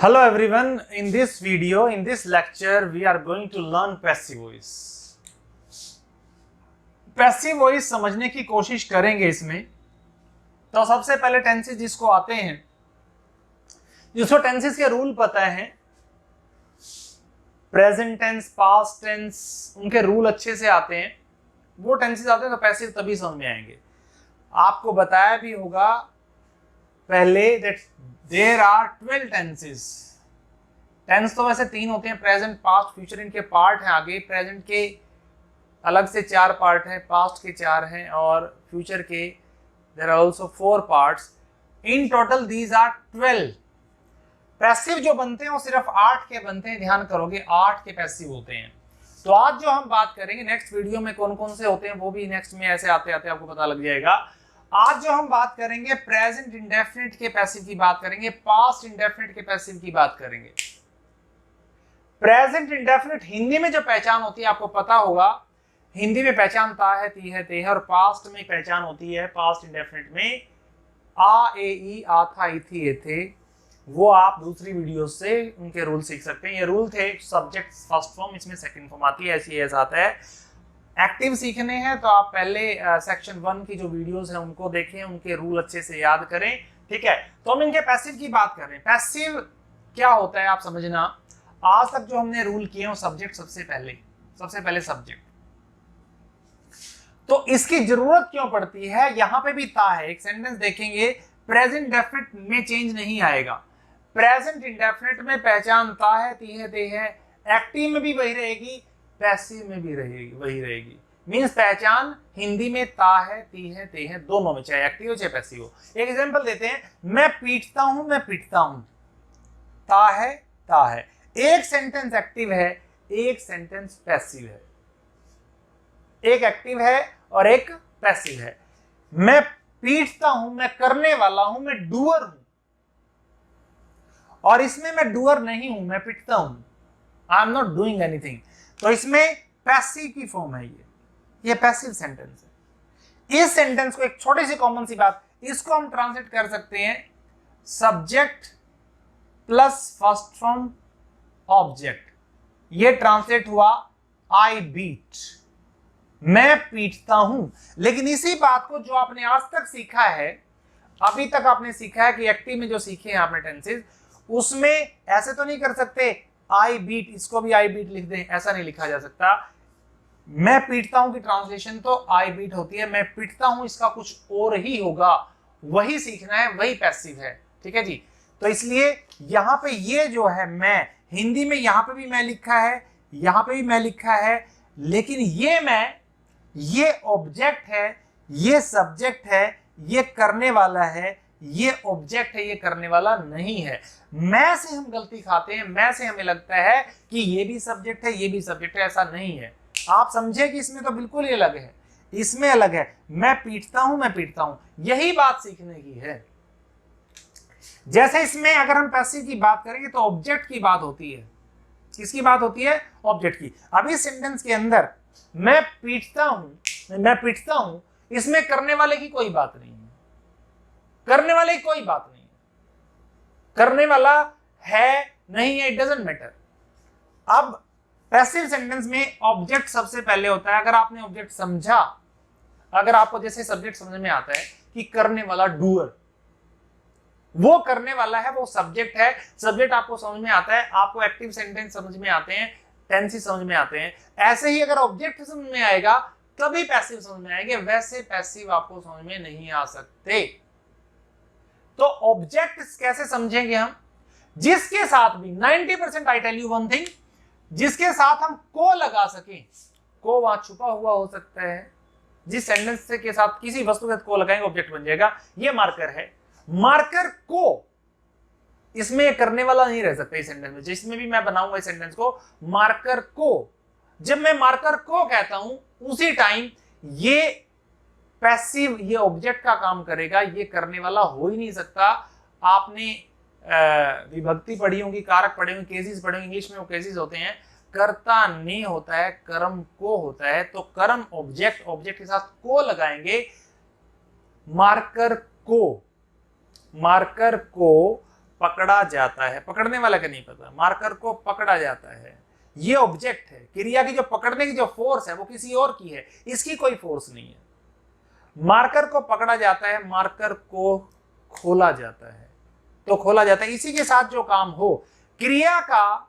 Hello everyone, in this video, in this lecture, we are going to learn passive voice. Passive voice समझने की कोशिश करेंगे इसमें। तो सबसे पहले टेंसेस जिसको आते हैं, जिसको टेंसेस के रूल पता है, प्रेजेंट टेंस, पास्ट टेंस, उनके रूल अच्छे से आते हैं, वो टेंसेस आते हैं तो पैसिव तभी समझ में आएंगे। आपको बताया भी होगा पहले that there are 12 tenses. Tense तो वैसे 3 होते हैं, प्रेजेंट, पास्ट, फ्यूचर, इनके पार्ट हैं आगे। प्रेजेंट के अलग से 4 पार्ट हैं, पास्ट के 4 हैं और फ्यूचर के देयर आर आल्सो 4 पार्ट्स। In total these are 12। Passive जो बनते हैं वो सिर्फ 8 के बनते हैं, ध्यान करोगे 8 के पैसिव होते हैं। तो आज जो हम बात करेंगे, नेक्स्ट वीडियो में कौन कौन से होते हैं वो भी नेक्स्ट में ऐसे आते आते आपको पता लग जाएगा। आज जो हम बात करेंगे प्रेजेंट इंडेफिनिट के पैसिव की बात करेंगे, पास्ट इंडेफिनिट के पैसिव की बात करेंगे। प्रेजेंट इंडेफिनिट हिंदी में जो पहचान होती है आपको पता होगा, हिंदी में पहचान ता है, ती है, ते है, और पास्ट में पहचान होती है पास्ट इंडेफिनिट में आ, ए, ई, आ था, ई थी, ए थे। वो आप दूसरी वीडियो से उनके रूल सीख सकते हैं। ये रूल थे सब्जेक्ट फर्स्ट फॉर्म, इसमें सेकंड फॉर्म आती है, ऐसा आता है। एक्टिव सीखने हैं तो आप पहले सेक्शन 1 की जो वीडियोस हैं उनको देखें, उनके रूल अच्छे से याद करें, ठीक है। तो हम इनके पैसिव की बात कर रहे हैं। पैसिव क्या होता है आप समझना। आज तक जो हमने रूल किए हैं सब्जेक्ट सबसे पहले सब्जेक्ट। तो इसकी जरूरत क्यों पड़ती है, यहां पे भी ता है। एक सेंटेंस देखेंगे, प्रेजेंट इंडेफिनिट में चेंज नहीं आएगा। प्रेजेंट इंडेफिनिट में पहचान ता है, ती है, ते है। एक्टिव में भी वही रहेगी, पैसिव में भी वही रहेगी। मींस पहचान हिंदी में ता है, ती है, ते है, दोनों में, चाहे एक्टिव हो चाहे पैसिव हो। एक एग्जांपल देते हैं, मैं पीटता हूं, मैं पीटता हूं। ता है। एक सेंटेंस एक्टिव है, एक सेंटेंस पैसिव है। एक एक्टिव है और एक पैसिव है। मैं पीटता हूं, मैं करने वाला हूं, मैं डूअर हूं। और इसमें मैं डूअर नहीं हूं, मैं पीटता हूं। I am not doing anything. तो इसमें पैसिव की फॉर्म है ये पैसिव सेंटेंस है। इस सेंटेंस को, एक छोटी सी कॉमन सी बात, इसको हम ट्रांसलेट कर सकते हैं subject plus first form object. ये ट्रांसलेट हुआ आई बीट, मैं पीटता हूं। लेकिन इसी बात को जो आपने आज तक सीखा है, अभी तक आपने सीखा है कि एक्टिव में जो सीखे हैं आपने टेंसेस, उसमें ऐसे तो नहीं कर सकते आई बीट, इसको भी आई बीट लिख दें, ऐसा नहीं लिखा जा सकता। मैं पीटता हूं की ट्रांसलेशन तो आई बीट होती है, मैं पीटता हूं इसका कुछ और ही होगा, वही सीखना है, वही पैसिव है, ठीक है जी। तो इसलिए यहां पे ये जो है मैं, हिंदी में यहां पे भी मैं लिखा है, यहां पे भी मैं लिखा है, लेकिन ये मैं, ये ऑब्जेक्ट है, ये सब्जेक्ट है, ये करने वाला है, ये ऑब्जेक्ट है, ये करने वाला नहीं है। मैं से हम गलती खाते हैं, मैं से हमें लगता है कि ये भी सब्जेक्ट है, ये भी सब्जेक्ट है, ऐसा नहीं है। आप समझे कि इसमें तो बिल्कुल ही अलग है, इसमें अलग है। मैं पीटता हूं, मैं पीटता हूं, यही बात सीखने की है। जैसे इसमें अगर हम पैसिव की बात करेंगे तो ऑब्जेक्ट की बात होती है। किसकी बात होती है? ऑब्जेक्ट की। अब इस सेंटेंस के अंदर मैं पीटता हूं, इसमें करने वाले की कोई बात नहीं है, करने वाले की कोई बात नहीं है, करने वाला है नहीं है, इट डजंट मैटर। अब पैसिव सेंटेंस में ऑब्जेक्ट सबसे पहले होता है। अगर आपने ऑब्जेक्ट समझा, अगर आपको जैसे सब्जेक्ट समझ में आता है कि करने वाला डूअर, वो करने वाला है, वो सब्जेक्ट है, सब्जेक्ट आपको समझ में आता है, आपको एक्टिव सेंटेंस समझ में आते हैं, टेंसेस समझ में आते हैं। ऐसे ही अगर ऑब्जेक्ट समझ में आएगा तभी पैसिव समझ में आएंगे, वैसे पैसिव आपको समझ में नहीं आ सकते। तो ऑब्जेक्ट कैसे समझेंगे हम? जिसके साथ भी 90% I tell you one thing, जिसके साथ हम को लगा सकें। को वहां छुपा हुआ हो सकता है, जिस सेंटेंस के साथ किसी वस्तु के साथ को लगाएंगे ऑब्जेक्ट बन जाएगा। ये मार्कर है, मार्कर को, इसमें करने वाला नहीं रह सकता इस सेंटेंस में। जिसमें भी मैं बनाऊंगा इस सेंटेंस को, मार्कर को, जब मैं मार्कर को कहता हूं उसी टाइम ये पैसिव, ये ऑब्जेक्ट का काम करेगा, ये करने वाला हो ही नहीं सकता। आपने विभक्ति पढ़ी होगी, कारक पढ़े होंगे, केसेस पढ़े होंगे, इंग्लिश में वो केसेस होते हैं। कर्ता ने होता है, कर्म को होता है, तो कर्म ऑब्जेक्ट, ऑब्जेक्ट के साथ को लगाएंगे। मार्कर को पकड़ा जाता है, पकड़ने वाला का नहीं पता, मार्कर को पकड़ा जाता है, ये ऑब्जेक्ट है। क्रिया की जो पकड़ने की जो फोर्स है वो किसी और की है, इसकी कोई फोर्स नहीं है। मार्कर को पकड़ा जाता है, मार्कर को खोला जाता है, तो खोला जाता है। इसी के साथ जो काम हो, क्रिया का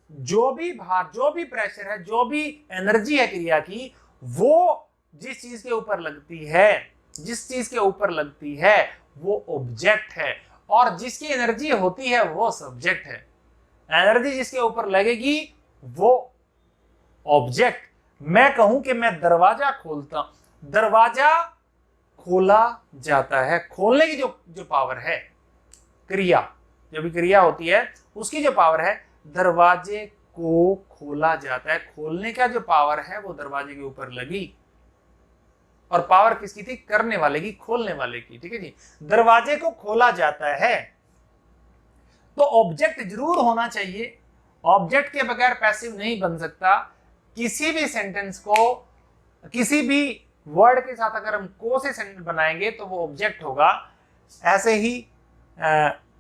जो भी भार, जो भी प्रेशर है, जो भी एनर्जी है क्रिया की, वो जिस चीज के ऊपर लगती है, जिस चीज के ऊपर लगती है वो ऑब्जेक्ट है, और जिसकी एनर्जी होती है वो सब्जेक्ट है। एनर्जी जिसके ऊपर लगेगी वो ऑब्जेक्ट। मैं कहूं कि मैं दरवाजा खोलता हूं, दरवाजा खोला जाता है, खोलने की जो पावर है, क्रिया, जो भी क्रिया होती है उसकी जो पावर है, दरवाजे को खोला जाता है। खोलने का जो पावर है वो दरवाजे के ऊपर लगी, और पावर किसकी थी? करने वाले की, खोलने वाले की। ठीक है जी, दरवाजे को खोला जाता है। तो ऑब्जेक्ट जरूर होना चाहिए, ऑब्जेक्ट के बगैर पैसिव नहीं बन सकता। किसी भी सेंटेंस को, किसी भी वर्ड के साथ अगर हम को से सेंटेंस बनाएंगे तो वो ऑब्जेक्ट होगा। ऐसे ही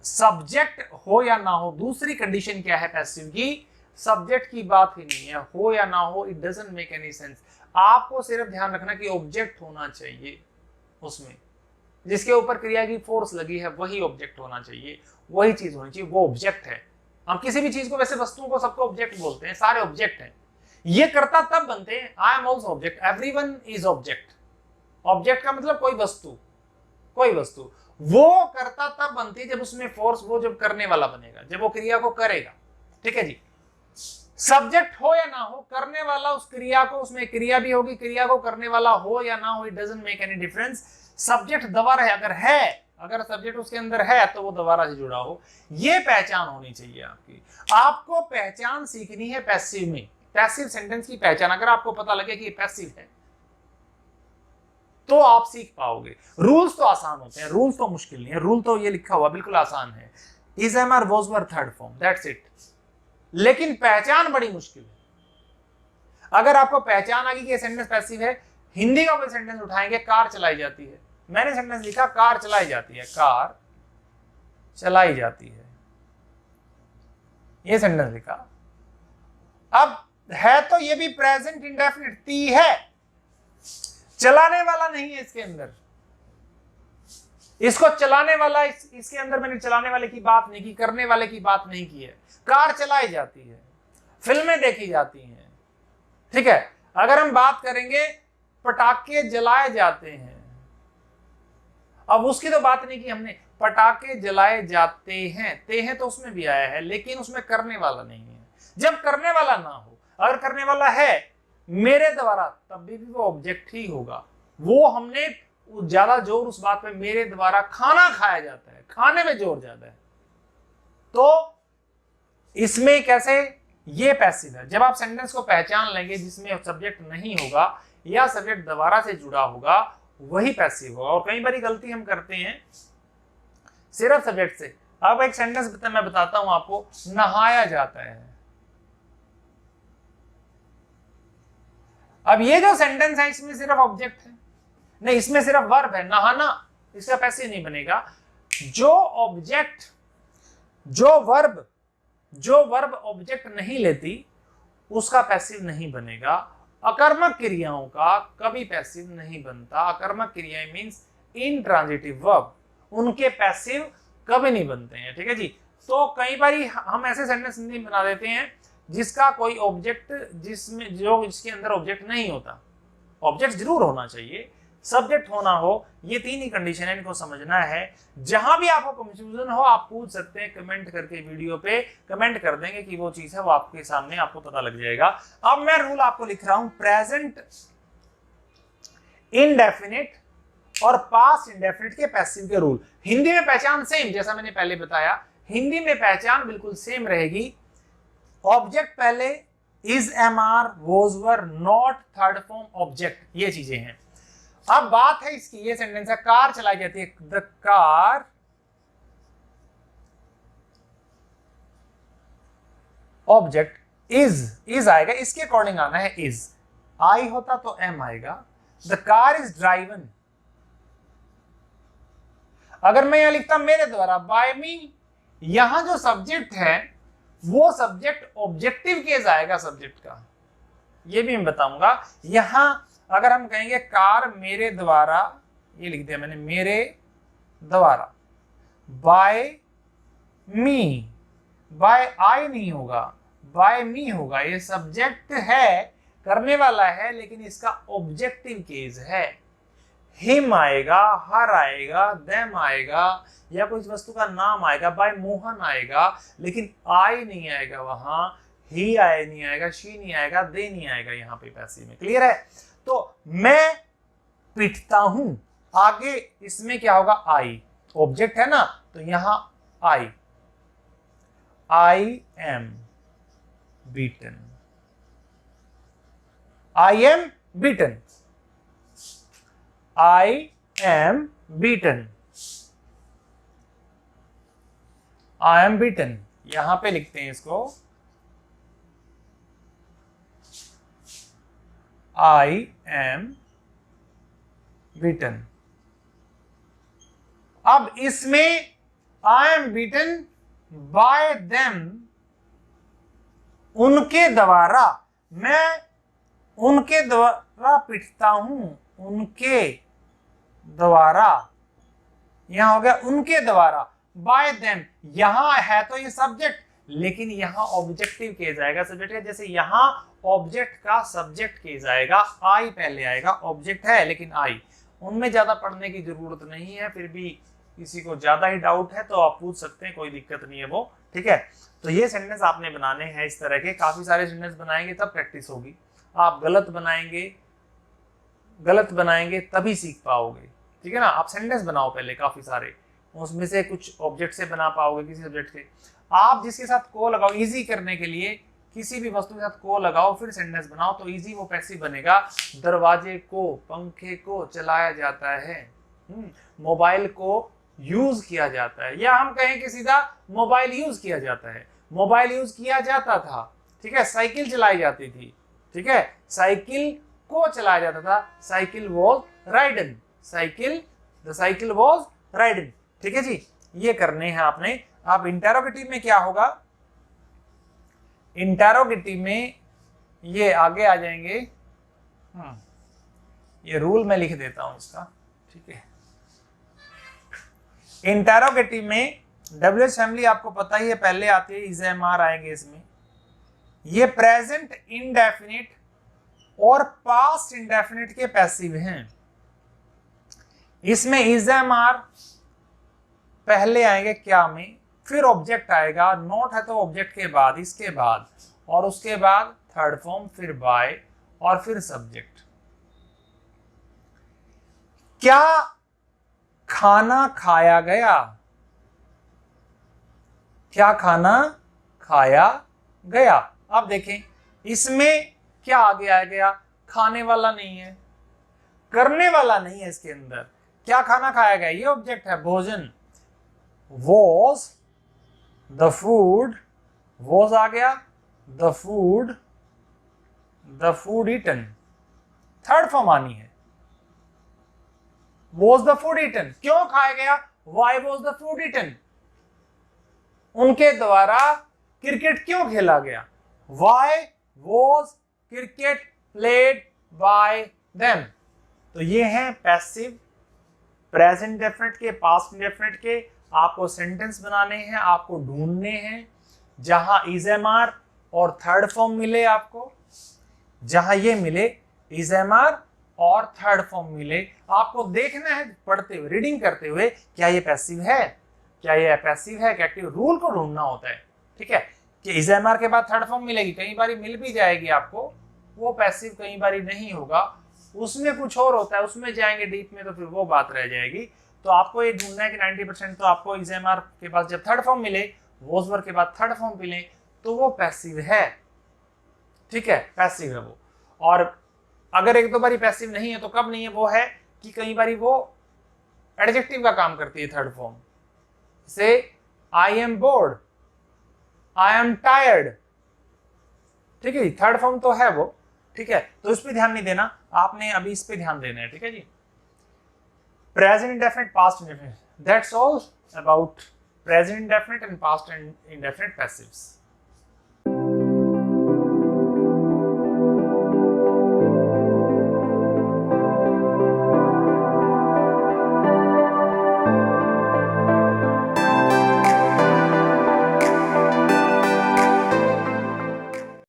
सब्जेक्ट हो या ना हो, दूसरी कंडीशन क्या है पैसिव की? सब्जेक्ट की बात ही नहीं है, हो या ना हो, it doesn't make any sense. आपको सिर्फ ध्यान रखना कि ऑब्जेक्ट होना चाहिए, उसमें जिसके ऊपर क्रिया की फोर्स लगी है वही ऑब्जेक्ट होना चाहिए, वही चीज होनी चाहिए, वो ऑब्जेक्ट है। हम किसी भी चीज को, वैसे वस्तुओं को सबको ऑब्जेक्ट बोलते हैं, सारे ऑब्जेक्ट हैं। ये कर्ता तब बनते हैं, I am also object, everyone is object. Object का मतलब कोई वस्तु, कोई वस्तु। वो कर्ता तब बनती है जब उसमें फोर्स, वो जब करने वाला बनेगा, जब वो क्रिया को करेगा। ठीक है जी, सब्जेक्ट हो या ना हो, करने वाला उस क्रिया को, उसमें क्रिया भी होगी, क्रिया को करने वाला हो या ना हो, it doesn't make any difference. Subject दोबारा है, अगर है, अगर सब्जेक्ट उसके अंदर है तो वो दोबारा से जुड़ा हो, ये पहचान होनी चाहिए आपकी। आपको पहचान सीखनी है पैसिव में, पैसिव सेंटेंस की पहचान। अगर आपको पता लगे कि ये पैसिव है तो आप सीख पाओगे। रूल्स तो आसान होते हैं, रूल्स तो मुश्किल नहीं है, रूल तो ये लिखा हुआ बिल्कुल आसान है, is am are was were third form, that's it. लेकिन पहचान बड़ी मुश्किल है। अगर आपको पहचान आ गई कि ये सेंटेंस पैसिव है, हिंदी का कोई सेंटेंस उठाएंगे, कार चलाई जाती है, मैंने सेंटेंस लिखा कार चलाई जाती है, कार चलाई जाती है, ये सेंटेंस लिखा। अब है तो ये भी प्रेजेंट इंडेफिनिट, ती है, चलाने वाला नहीं है इसके अंदर, इसको चलाने वाला, इसके अंदर मैंने चलाने वाले की बात नहीं की, करने वाले की बात नहीं की है। कार चलाई जाती है, फिल्में देखी जाती हैं। ठीक है, अगर हम बात करेंगे पटाखे जलाए जाते हैं, अब उसकी तो बात नहीं की हमने, पटाखे जलाए जाते हैं, ते हैं तो उसमें भी आया है, लेकिन उसमें करने वाला नहीं है। जब करने वाला ना हो, अगर करने वाला है मेरे द्वारा, तब भी वो ऑब्जेक्ट ही होगा। वो हमने ज्यादा जोर उस बात पे, मेरे द्वारा खाना खाया जाता है, खाने में जोर ज्यादा है, तो इसमें कैसे? ये पैसिव है। जब आप सेंटेंस को पहचान लेंगे जिसमें सब्जेक्ट नहीं होगा या सब्जेक्ट दोबारा से जुड़ा होगा, वही पैसिव होगा। और कई बार गलती हम करते हैं सिर्फ सब्जेक्ट से। अब एक सेंटेंस मैं बताता हूं आपको, नहाया जाता है। अब ये जो सेंटेंस है इसमें सिर्फ ऑब्जेक्ट है, नहीं, इसमें सिर्फ वर्ब है, नहाना, इसका पैसिव नहीं बनेगा। जो ऑब्जेक्ट, जो वर्ब ऑब्जेक्ट नहीं लेती उसका पैसिव नहीं बनेगा। अकर्मक क्रियाओं का कभी पैसिव नहीं बनता। अकर्मक क्रियाएं मींस इनट्रांजिटिव वर्ब, उनके पैसिव कभी नहीं बनते हैं। ठीक है जी, तो कई बार हम ऐसे सेंटेंस नहीं बना देते हैं जिसका कोई ऑब्जेक्ट, जिसके अंदर ऑब्जेक्ट नहीं होता। ऑब्जेक्ट जरूर होना चाहिए, सब्जेक्ट होना हो, ये तीन ही कंडीशन है, इनको समझना है। जहां भी आपको कंफ्यूजन हो आप पूछ सकते हैं, कमेंट करके, वीडियो पे कमेंट कर देंगे कि वो चीज है, वो आपके सामने आपको पता लग जाएगा। अब मैं रूल आपको लिख रहा हूं, प्रेजेंट इंडेफिनिट और पास्ट इंडेफिनिट के पैसिव के रूल। हिंदी में पहचान सेम, जैसा मैंने पहले बताया, हिंदी में पहचान बिल्कुल सेम रहेगी। ऑब्जेक्ट पहले, is, am are, was were, not, third form, object, ये चीजें हैं। अब बात है इसकी, ये सेंटेंस है, कार चलाई जाती है, द कार ऑब्जेक्ट इज आएगा, इसके अकॉर्डिंग आना है इज, आई होता तो एम आएगा। द कार इज ड्राइवन, अगर मैं यहां लिखता मेरे द्वारा, बाय मी, यहां जो सब्जेक्ट है वो सब्जेक्ट ऑब्जेक्टिव केस आएगा सब्जेक्ट का, ये भी मैं बताऊंगा। यहां अगर हम कहेंगे कार मेरे द्वारा, ये लिख दिया मैंने, मेरे द्वारा, बाय मी, बाय आई नहीं होगा, बाय मी होगा। ये सब्जेक्ट है, करने वाला है, लेकिन इसका ऑब्जेक्टिव केस है। हिम आएगा, हर आएगा, देम आएगा, या कोई वस्तु का नाम आएगा, बाय मोहन आएगा, लेकिन आई नहीं आएगा वहां, ही आए नहीं आएगा, शी नहीं आएगा, दे नहीं आएगा यहाँ पे पैसिव में। क्लियर है? तो मैं पिटता हूं, आगे इसमें क्या होगा, आई, ऑब्जेक्ट है ना, तो यहां आई am beaten, I am beaten, I am beaten, I am beaten, यहां पे लिखते हैं इसको, आई एम बीटन। अब इसमें I am beaten by them, उनके द्वारा, मैं उनके द्वारा पिटता हूं, उनके द्वारा, यहां हो गया उनके द्वारा, बाय देम, यहां है तो ये सब्जेक्ट, लेकिन यहां ऑब्जेक्टिव केस आएगा सब्जेक्ट का। जैसे यहां ऑब्जेक्ट का सब्जेक्ट केस आएगा, आई पहले आएगा, ऑब्जेक्ट है लेकिन आई। उनमें ज्यादा पढ़ने की जरूरत नहीं है, फिर भी किसी को ज्यादा ही डाउट है तो आप पूछ सकते हैं, कोई दिक्कत नहीं है वो, ठीक है। तो ये सेंटेंस आपने बनाने हैं इस तरह के, काफी सारे सेंटेंस बनाएंगे तब प्रैक्टिस होगी। आप गलत बनाएंगे तभी सीख पाओगे, ठीक है ना। आप सेंटेंस बनाओ पहले काफी सारे, उसमें से कुछ ऑब्जेक्ट से बना पाओगे, किसी सब्जेक्ट के। आप जिसके साथ को लगाओ इजी करने के लिए, किसी भी वस्तु के साथ को लगाओ फिर सेंटेंस बनाओ तो इजी वो पैसिव बनेगा। दरवाजे को, पंखे को चलाया जाता है, मोबाइल को यूज किया जाता है, या हम कहें कि सीधा मोबाइल यूज किया जाता है, मोबाइल यूज किया जाता था, ठीक है। साइकिल चलाई जाती थी, ठीक है, साइकिल को चलाया जाता था, cycle was ridden, the cycle was ridden, ठीक है जी। ये करने हैं आपने। अब इंटेरोगेटिव में क्या होगा, इंटेरोगेटिव में ये आगे आ जाएंगे, ये रूल मैं लिख देता हूं इसका, ठीक है। इंटेरोगेटिव में डब्ल्यूएच फैमिली आपको पता ही है, पहले आती है, इज एम आर आएंगे इसमें। ये प्रेजेंट इंडेफिनिट और पास्ट इंडेफिनिट के पैसिव हैं। इसमें इज एम आर पहले आएंगे क्या में, फिर ऑब्जेक्ट आएगा, नॉट है तो ऑब्जेक्ट के बाद, इसके बाद, और उसके बाद थर्ड फॉर्म, फिर बाय, और फिर सब्जेक्ट। क्या खाना खाया गया, क्या खाना खाया गया। अब देखें इसमें क्या आगे आ गया, खाने वाला नहीं है, करने वाला नहीं है इसके अंदर। क्या खाना खाया गया, ये ऑब्जेक्ट है, भोजन, was the food, was आ गया, the food eaten, third form आनी है, was the food eaten, क्यों खाया गया, why was the food eaten, उनके द्वारा क्रिकेट क्यों खेला गया, why was cricket played by them। तो ये हैं पैसिव, प्रेजेंट डेफिनेट के, पास्ट इंडेफिनिट के। आपको सेंटेंस बनाने हैं, आपको ढूंढने हैं जहां इज एम आर और थर्ड फॉर्म मिले, आपको जहां ये मिले इज एम आर और थर्ड फॉर्म मिले, आपको देखना है पढ़ते हुए, रीडिंग करते हुए, क्या ये पैसिव है, क्या ये पैसिव है, क्या एक्टिव। रूल को ढूंढना होता है, ठीक है, कि इज एम आर के बाद थर्ड फॉर्म मिलेगी, कई बार मिल भी जाएगी आपको, वो पैसिव कई बार नहीं होगा, उसमें कुछ और होता है, उसमें जाएंगे डीप में तो फिर वो बात रह जाएगी। तो आपको ये ढूंढना है कि 90% तो आपको इज एम आर के पास जब थर्ड फॉर्म मिले, वॉज वर के बाद थर्ड फॉर्म मिले, तो वो पैसिव है, ठीक है, पैसिव है वो। और अगर एक दो बारी पैसिव नहीं है तो कब नहीं है, वो है कि कई बारी वो एडजेक्टिव का काम करती है थर्ड फॉर्म, से I am board, I am tired, ठीक है जी, थर्ड फॉर्म तो है वो, ठीक है। तो इस पे ध्यान नहीं देना आपने, अभी इस पे ध्यान देना है, ठीक है जी। Present indefinite, past indefinite, that's all about present indefinite and past indefinite passives.